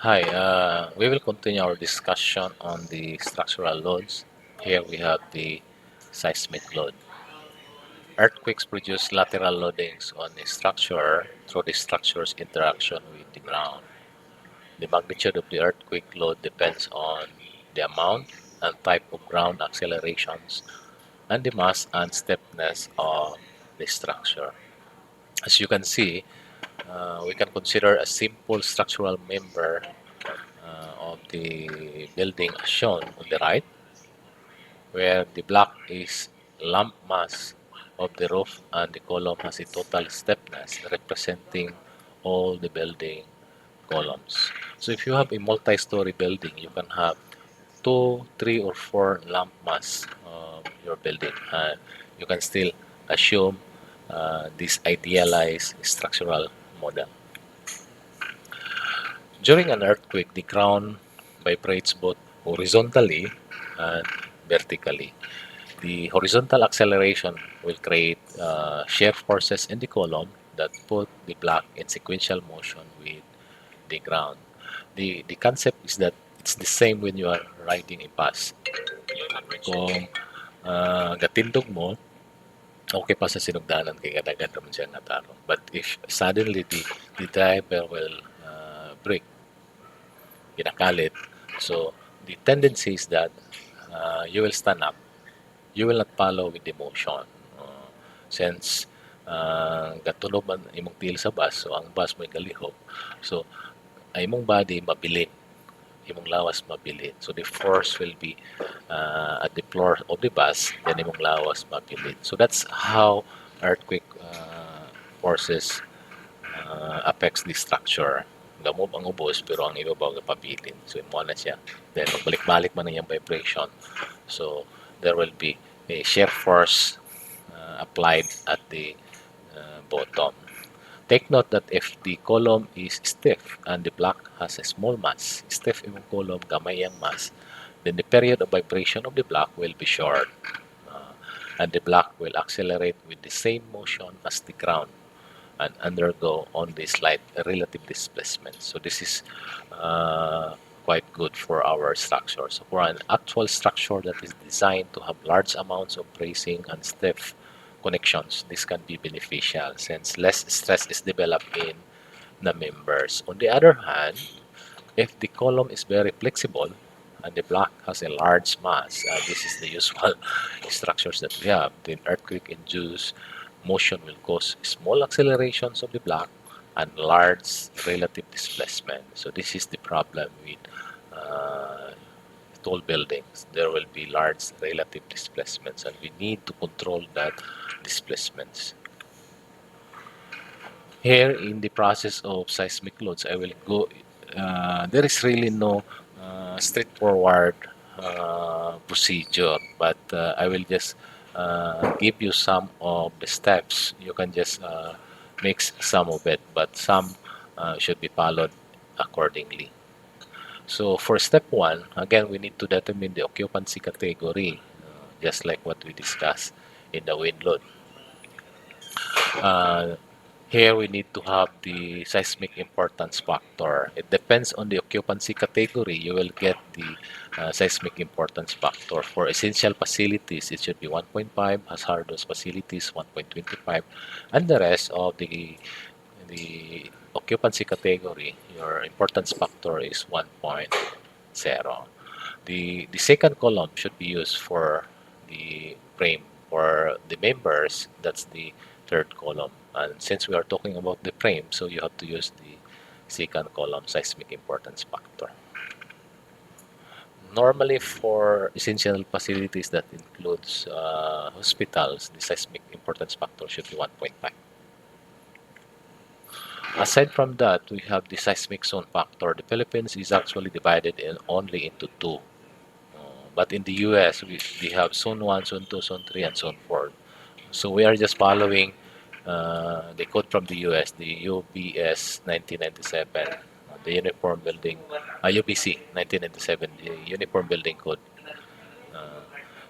Hi, we will continue our discussion on the structural loads. Here we have the seismic load. Earthquakes produce lateral loadings on a structure through the structure's interaction with the ground. The magnitude of the earthquake load depends on the amount and type of ground accelerations and the mass and stiffness of the structure. As you can see, we can consider a simple structural member of the building as shown on the right, where the block is lump mass of the roof and the column has a total stiffness representing all the building columns. So if you have a multi-story building, you can have two, three, or four lump mass of your building, and you can still assume this idealized structural model. During an earthquake, the ground vibrates both horizontally and vertically. The horizontal acceleration will create shear forces in the column that put the block in sequential motion with the ground. The concept is that it's the same when you are riding a bus. Kung gatindog mo, okay pa sa sinugdanan kay kadagan naman siya nataro. But if suddenly the driver will brake, kinakalit. So the tendency is that you will stand up. You will not follow with the motion. Since gatunog man imong tiil sa bus, so ang bus may galihok. So ay imong body mabilin, imong lawas mabilin. So the force will be at the floor of the bus, then imong lawas mabilin. So that's how earthquake forces affects the structure. Gamove ang ubos pero ang ibabaw kapabilin. So imo na siya. Then magbalik-balik man ang vibration. So there will be a shear force applied at the bottom. Take note that if the column is stiff and the block has a small mass, stiff imong column, gamay ang mass, then the period of vibration of the block will be short. And the block will accelerate with the same motion as the ground and undergo only slight relative displacement. So this is quite good for our structure. So for an actual structure that is designed to have large amounts of bracing and stiff connections, this can be beneficial since less stress is developed in the members. On the other hand, if the column is very flexible and the block has a large mass, this is the usual structures that we have, then earthquake-induced motion will cause small accelerations of the block and large relative displacement. So this is the problem with tall buildings. There will be large relative displacements and we need to control that displacements. Here in the process of seismic loads, I will go, there is really no straightforward procedure, but I will just give you some of the steps. You can just mix some of it, but some should be followed accordingly. So for step one, again, we need to determine the occupancy category, just like what we discussed in the wind load. Uh, Here we need to have the seismic importance factor. It depends on the occupancy category. You will get the seismic importance factor. For essential facilities, it should be 1.5. Hazardous facilities, 1.25. And the rest of the occupancy category, your importance factor is 1.0. The second column should be used for the frame. For the members, that's the third column. And since we are talking about the frame, so you have to use the second column seismic importance factor. Normally for essential facilities that includes hospitals, the seismic importance factor should be 1.5. Aside from that, we have the seismic zone factor. The Philippines is actually divided only into two. But in the US, we have Zone 1, Zone 2, Zone 3, and Zone 4. So we are just following the code from the US, the UBS 1997, the Uniform Building, UBC 1997, the Uniform Building Code.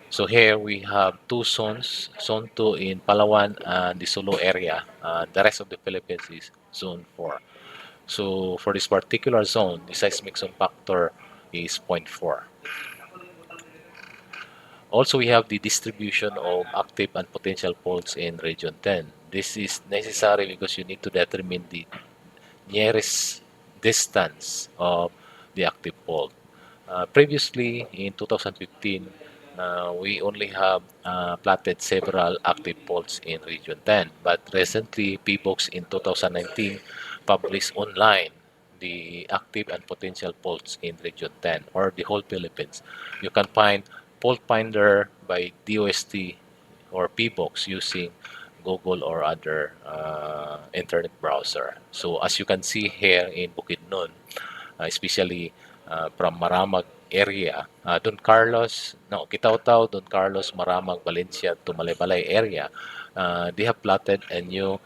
So here we have two zones, Zone 2 in Palawan and the Sulu area. The rest of the Philippines is Zone 4. So for this particular zone, the seismic zone factor is zero point 0.4. Also, we have the distribution of active and potential faults in region 10. This is necessary because you need to determine the nearest distance of the active fault. Previously, in 2015, we only have plotted several active faults in Region 10, but recently, PBOX in 2019 published online the active and potential faults in Region 10 or the whole Philippines. You can find fault finder by DOST or PBOX using Google or other internet browser. So as you can see here in Bukidnon, especially from Maramag area, Don Carlos, no, Kitaw-Taw, Don Carlos, Maramag, Valencia to Malaybalay area, they have plotted a new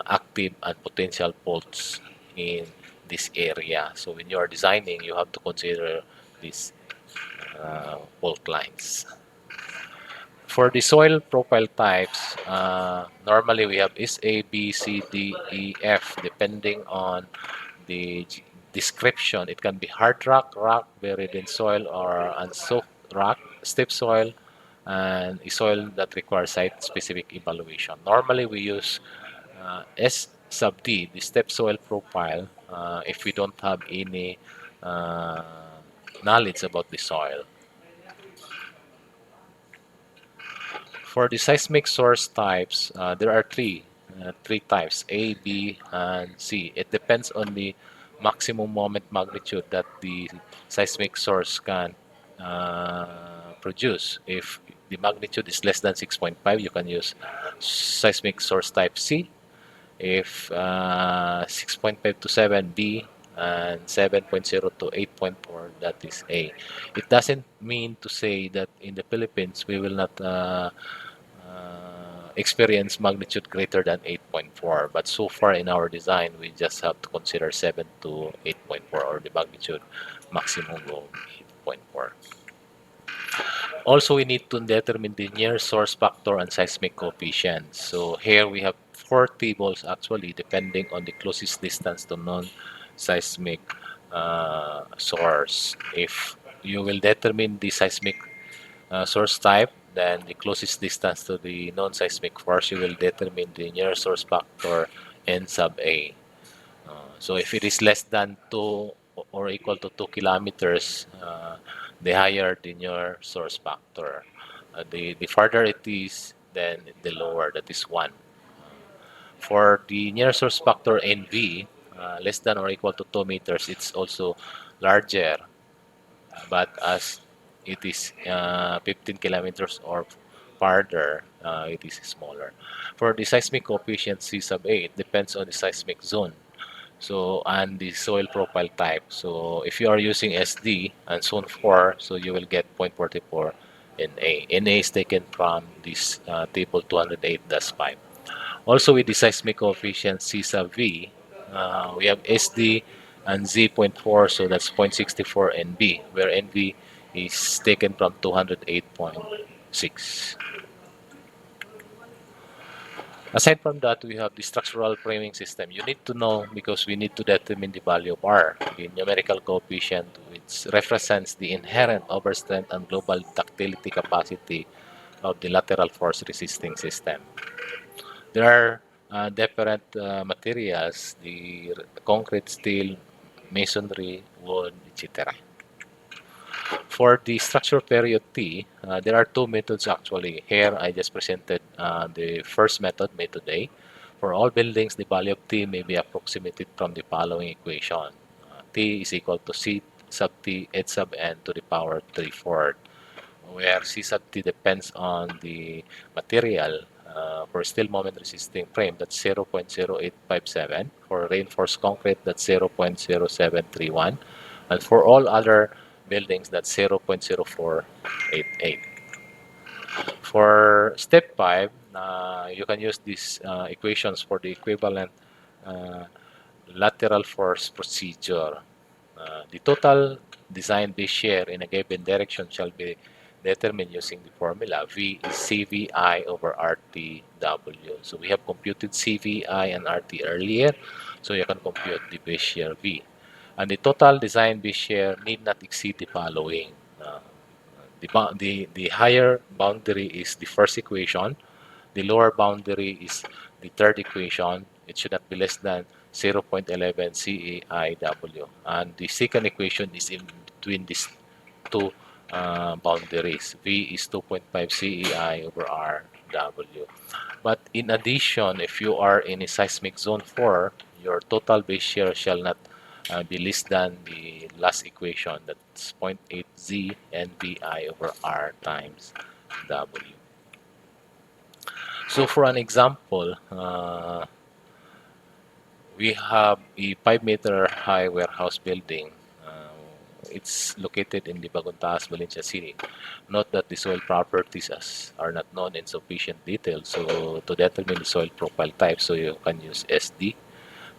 active and potential faults in this area. So when you are designing, you have to consider these fault lines. For the soil profile types, normally we have is A, B, C, D, E, F, depending on the description. It can be hard rock, rock buried in soil, or unsoaked rock, steep soil, and a soil that requires site-specific evaluation. Normally we use S sub D, the step soil profile, if we don't have any uh, knowledge about the soil. For the seismic source types, there are three types, A, B, and C. It depends on the maximum moment magnitude that the seismic source can produce. If the magnitude is less than 6.5, you can use seismic source type C. If 6.5 to 7B and 7.0 to 8.4, that is A. It doesn't mean to say that in the Philippines we will not experience magnitude greater than 8.4, but so far in our design we just have to consider 7 to 8.4 or the magnitude maximum of 8.4. Also, we need to determine the near source factor and seismic coefficient. So here we have four tables actually, depending on the closest distance to non-seismic source. If you will determine the seismic source type, then the closest distance to the non-seismic force, you will determine the near source factor N sub A. So if it is less than 2 or equal to 2 kilometers, the higher the near source factor. The farther it is, then the lower, that is 1. For the near source factor NV, less than or equal to 2 meters, it's also larger, but as it is 15 kilometers or farther, it is smaller. For the seismic coefficient C sub A, it depends on the seismic zone. So, and the soil profile type. So, if you are using SD and zone 4, so you will get 0.44 NA. NA is taken from this table 208-5. Also, with the seismic coefficient C sub V, we have SD and Z.4, so that's 0.64 NB, where NB is taken from 208.6. Aside from that, we have the structural framing system. You need to know because we need to determine the value of R, the numerical coefficient, which represents the inherent overstrength and global ductility capacity of the lateral force resisting system. There are different materials, the concrete, steel, masonry, wood, etc. For the structure period T, there are two methods actually. Here, I just presented the first method, method A. For all buildings, the value of T may be approximated from the following equation. T is equal to C sub T H sub N to the power 3/4, where C sub T depends on the material. For steel moment resisting frame, that's 0.0857. For reinforced concrete, that's 0.0731. And for all other buildings, that's 0.0488. For step 5, you can use these equations for the equivalent uh, lateral force procedure. The total design base shear in a given direction shall be determined using the formula V is CVI over RT W. So we have computed CV, I, and RT earlier, so you can compute the base shear V. And the total design base shear need not exceed the following. The higher boundary is the first equation. The lower boundary is the third equation. It should not be less than 0.11 CAIW. And the second equation is in between these two boundaries. V is 2.5 CEI over RW. But in addition, if you are in a seismic zone 4, your total base shear shall not be less than the last equation, that's zero point 0.8 Z NBI over R times W. So for an example, we have a 5-meter high warehouse building. It's located in the Baguntaas, Valencia City. Note that the soil properties are not known in sufficient detail. So to determine the soil profile type, so you can use SD.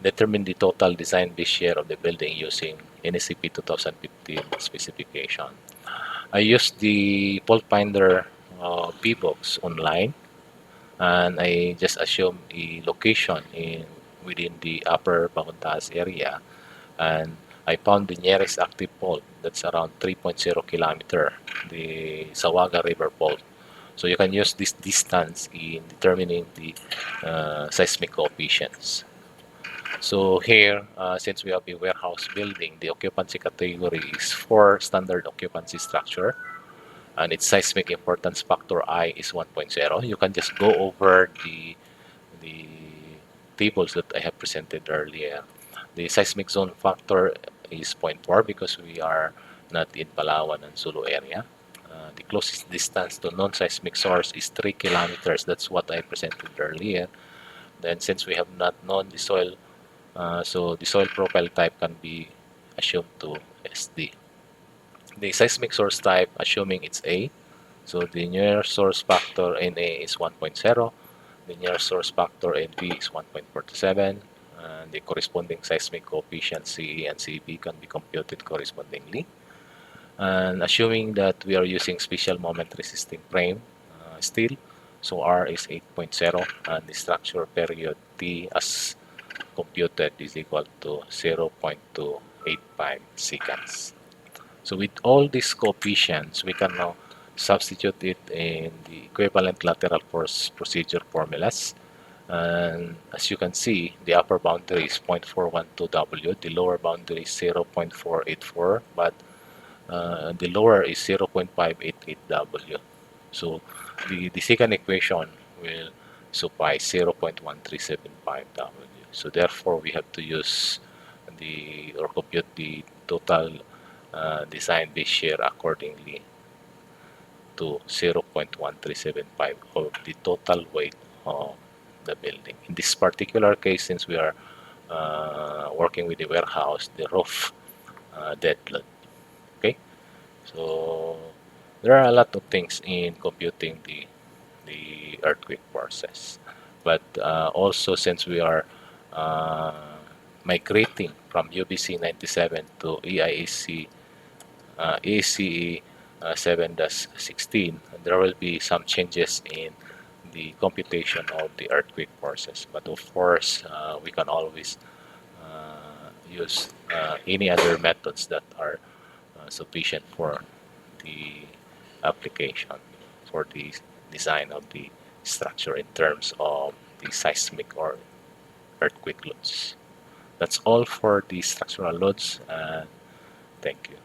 Determine the total design base shear of the building using NSCP 2015 specification. I used the fault finder P-box online, and I just assume a location in within the upper Baguntaas area, and I found the nearest active fault that's around 3.0 kilometer, the Sawaga River fault. So you can use this distance in determining the seismic coefficients. So here, since we have a warehouse building, the occupancy category is for standard occupancy structure, and its seismic importance factor I is 1.0. You can just go over the tables that I have presented earlier. The seismic zone factor is zero point 0.4 because we are not in Palawan and Sulu area. The closest distance to non-seismic source is 3 kilometers. That's what I presented earlier. Then since we have not known the soil, so the soil profile type can be assumed to SD. The seismic source type, assuming it's A, so the near source factor NA is 1.0, the near source factor NB is 1.47, and the corresponding seismic coefficient CE and CB can be computed correspondingly. And assuming that we are using special moment resisting frame steel, so R is 8.0, and the structure period T as computed is equal to 0.285 seconds. So with all these coefficients, we can now substitute it in the equivalent lateral force procedure formulas. And as you can see, the upper boundary is 0.412 W, the lower boundary is 0.484, but the lower is 0.588 W. So the second equation will suffice 0.1375 W. So therefore, we have to use or compute the total design base shear accordingly to 0.1375 of the total weight of the building. In this particular case, since we are working with the warehouse, the roof dead load. Okay, so there are a lot of things in computing the earthquake forces, but also since we are migrating from UBC 97 to EACE 7-16, there will be some changes in the computation of the earthquake forces. But of course, we can always use any other methods that are sufficient for the application, for the design of the structure in terms of the seismic or earthquake loads. That's all for the structural loads, and thank you.